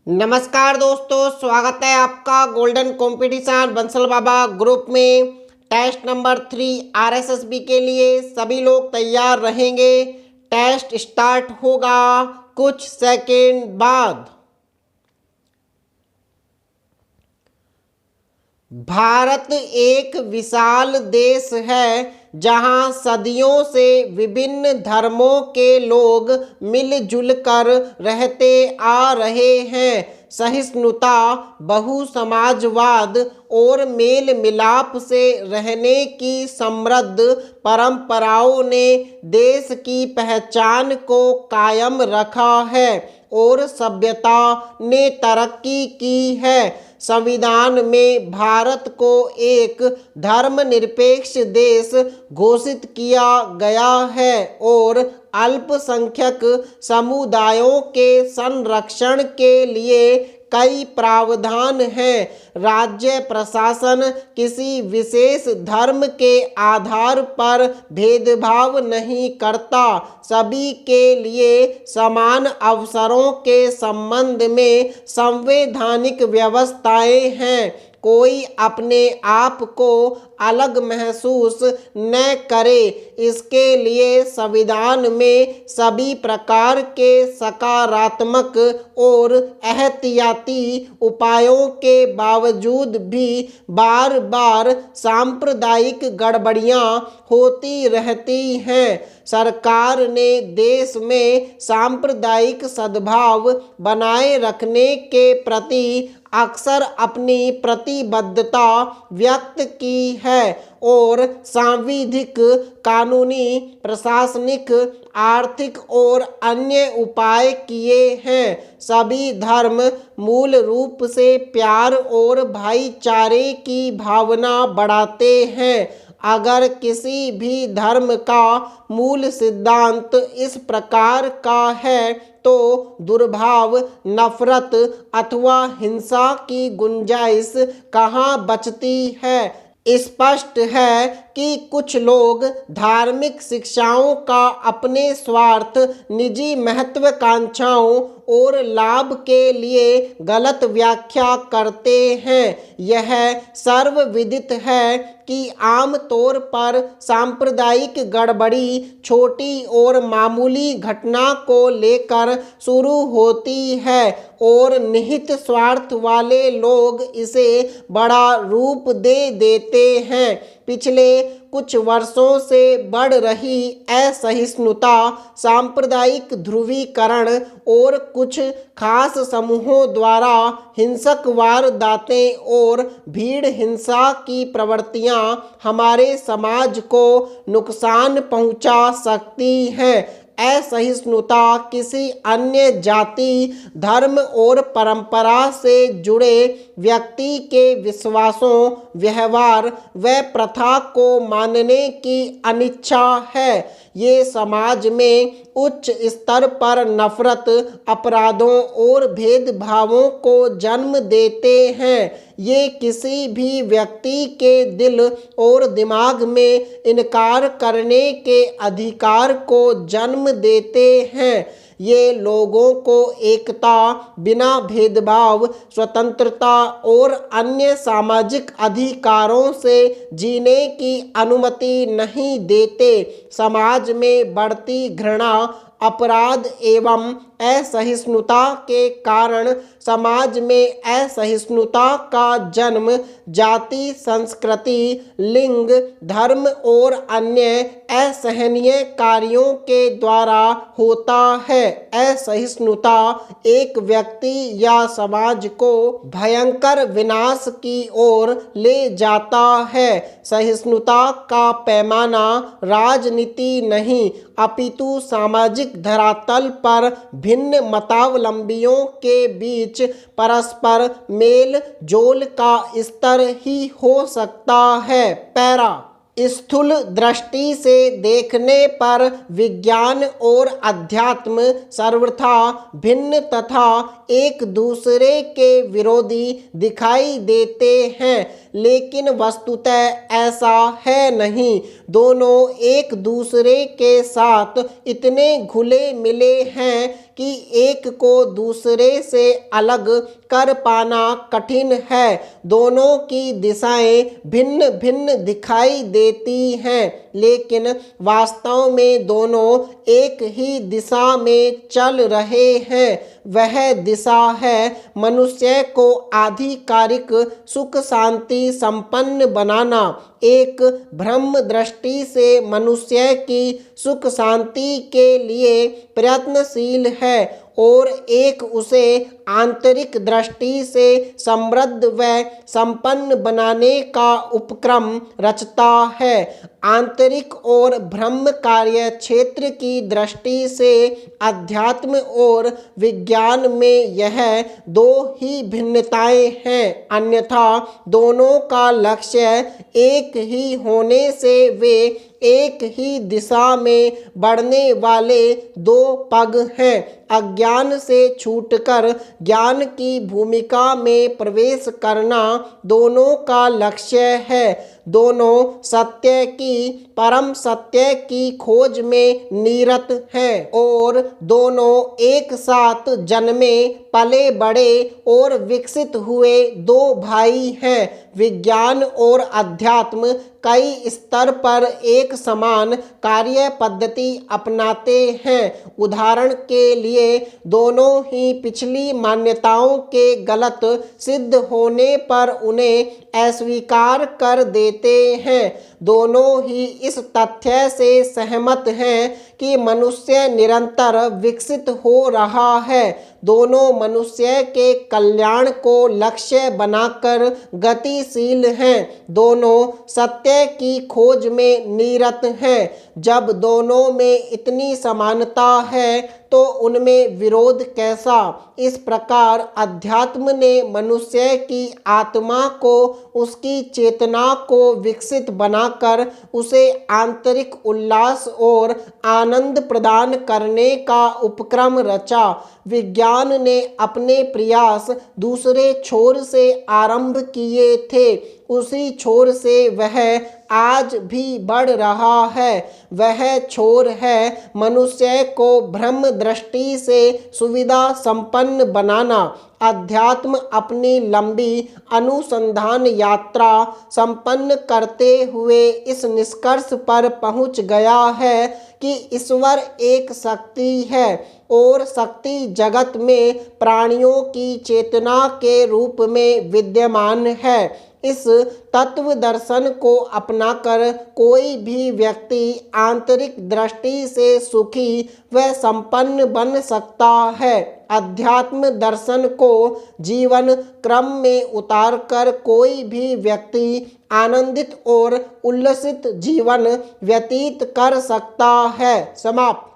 नमस्कार दोस्तों, स्वागत है आपका गोल्डन कंपटीशन बंसल बाबा ग्रुप में। टेस्ट नंबर 3 आरएसएसबी के लिए सभी लोग तैयार रहेंगे। टेस्ट स्टार्ट होगा कुछ सेकंड बाद। भारत एक विशाल देश है जहां सदियों से विभिन्न धर्मों के लोग मिलजुल कर रहते आ रहे हैं। सहिष्णुता, बहुसमाजवाद और मेल मिलाप से रहने की समृद्ध परंपराओं ने देश की पहचान को कायम रखा है और सभ्यता ने तरक्की की है। संविधान में भारत को एक धर्मनिरपेक्ष देश घोषित किया गया है और अल्पसंख्यक समुदायों के संरक्षण के लिए कई प्रावधान हैं। राज्य प्रशासन किसी विशेष धर्म के आधार पर भेदभाव नहीं करता। सभी के लिए समान अवसरों के संबंध में संवैधानिक व्यवस्थाएं हैं। कोई अपने आप को अलग महसूस न करे, इसके लिए संविधान में सभी प्रकार के सकारात्मक और एहतियाती उपायों के बावजूद भी बार बार सांप्रदायिक गड़बड़ियां होती रहती हैं। सरकार ने देश में सांप्रदायिक सद्भाव बनाए रखने के प्रति अक्सर अपनी प्रतिबद्धता व्यक्त की है और सांविधिक, कानूनी, प्रशासनिक, आर्थिक और अन्य उपाय किए हैं। सभी धर्म मूल रूप से प्यार और भाईचारे की भावना बढ़ाते हैं। अगर किसी भी धर्म का मूल सिद्धांत इस प्रकार का है तो दुर्भाव, नफरत अथवा हिंसा की गुंजाइश कहाँ बचती है। स्पष्ट है कि कुछ लोग धार्मिक शिक्षाओं का अपने स्वार्थ, निजी महत्वाकांक्षाओं और लाभ के लिए गलत व्याख्या करते हैं। यह सर्वविदित है कि आम तौर पर सांप्रदायिक गड़बड़ी छोटी और मामूली घटना को लेकर शुरू होती है और निहित स्वार्थ वाले लोग इसे बड़ा रूप दे देते हैं। पिछले कुछ वर्षों से बढ़ रही असहिष्णुता, सांप्रदायिक ध्रुवीकरण और कुछ खास समूहों द्वारा हिंसक वारदातें और भीड़ हिंसा की प्रवृत्तियां हमारे समाज को नुकसान पहुंचा सकती हैं। असहिष्णुता किसी अन्य जाति, धर्म और परंपरा से जुड़े व्यक्ति के विश्वासों, व्यवहार व प्रथा को मानने की अनिच्छा है। ये समाज में उच्च स्तर पर नफरत, अपराधों और भेदभावों को जन्म देते हैं। ये किसी भी व्यक्ति के दिल और दिमाग में इनकार करने के अधिकार को जन्म देते हैं। ये लोगों को एकता, बिना भेदभाव, स्वतंत्रता और अन्य सामाजिक अधिकारों से जीने की अनुमति नहीं देते। समाज में बढ़ती घृणा, अपराध एवं असहिष्णुता के कारण समाज में असहिष्णुता का जन्म जाति, संस्कृति, लिंग, धर्म और अन्य असहनीय कार्यों के द्वारा होता है। असहिष्णुता एक व्यक्ति या समाज को भयंकर विनाश की ओर ले जाता है। सहिष्णुता का पैमाना राजनीति नहीं, अपितु सामाजिक धरातल पर भिन्न मतावलंबियों के बीच परस्पर मेल जोल का स्तर ही हो सकता है। पैरा स्थूल दृष्टि से देखने पर विज्ञान और अध्यात्म सर्वथा भिन्न तथा एक दूसरे के विरोधी दिखाई देते हैं, लेकिन वस्तुतः ऐसा है नहीं। दोनों एक दूसरे के साथ इतने घुले मिले हैं कि एक को दूसरे से अलग कर पाना कठिन है। दोनों की दिशाएं भिन्न भिन्न दिखाई देती हैं, लेकिन वास्तव में दोनों एक ही दिशा में चल रहे हैं। वह दिशा है मनुष्य को आधिकारिक सुख शांति संपन्न बनाना। एक ब्रह्म दृष्टि से मनुष्य की सुख शांति के लिए प्रयत्नशील है और एक उसे आंतरिक दृष्टि से समृद्ध व संपन्न बनाने का उपक्रम रचता है। आंतरिक और ब्रह्म कार्य क्षेत्र की दृष्टि से अध्यात्म और विज्ञान में यह दो ही भिन्नताएं हैं, अन्यथा दोनों का लक्ष्य एक ही होने से वे एक ही दिशा में बढ़ने वाले दो पग हैं। अज्ञान से छूटकर ज्ञान की भूमिका में प्रवेश करना दोनों का लक्ष्य है। दोनों सत्य की परम सत्य की खोज में निरत हैं और दोनों एक साथ जन्मे पले बड़े और विकसित हुए दो भाई हैं। विज्ञान और अध्यात्म कई स्तर पर एक समान कार्य पद्धति अपनाते हैं। उदाहरण के लिए दोनों ही पिछली मान्यताओं के गलत सिद्ध होने पर उन्हें अस्वीकार कर देते हैं। दोनों ही इस तथ्य से सहमत हैं कि मनुष्य निरंतर विकसित हो रहा है। दोनों मनुष्य के कल्याण को लक्ष्य बनाकर गतिशील हैं। दोनों सत्य की खोज में निरत हैं। जब दोनों में इतनी समानता है तो उनमें विरोध कैसा। इस प्रकार अध्यात्म ने मनुष्य की आत्मा को, उसकी चेतना को विकसित बनाकर उसे आंतरिक उल्लास और आनंद प्रदान करने का उपक्रम रचा। विज्ञान ने अपने प्रयास दूसरे छोर से आरंभ किए थे, उसी छोर से वह आज भी बढ़ रहा है। वह छोर है मनुष्य को ब्रह्म दृष्टि से सुविधा संपन्न बनाना। अध्यात्म अपनी लंबी अनुसंधान यात्रा संपन्न करते हुए इस निष्कर्ष पर पहुंच गया है कि ईश्वर एक शक्ति है और शक्ति जगत में प्राणियों की चेतना के रूप में विद्यमान है। इस तत्व दर्शन को अपनाकर कोई भी व्यक्ति आंतरिक दृष्टि से सुखी व संपन्न बन सकता है। अध्यात्म दर्शन को जीवन क्रम में उतारकर कोई भी व्यक्ति आनंदित और उल्लसित जीवन व्यतीत कर सकता है। समाप्त।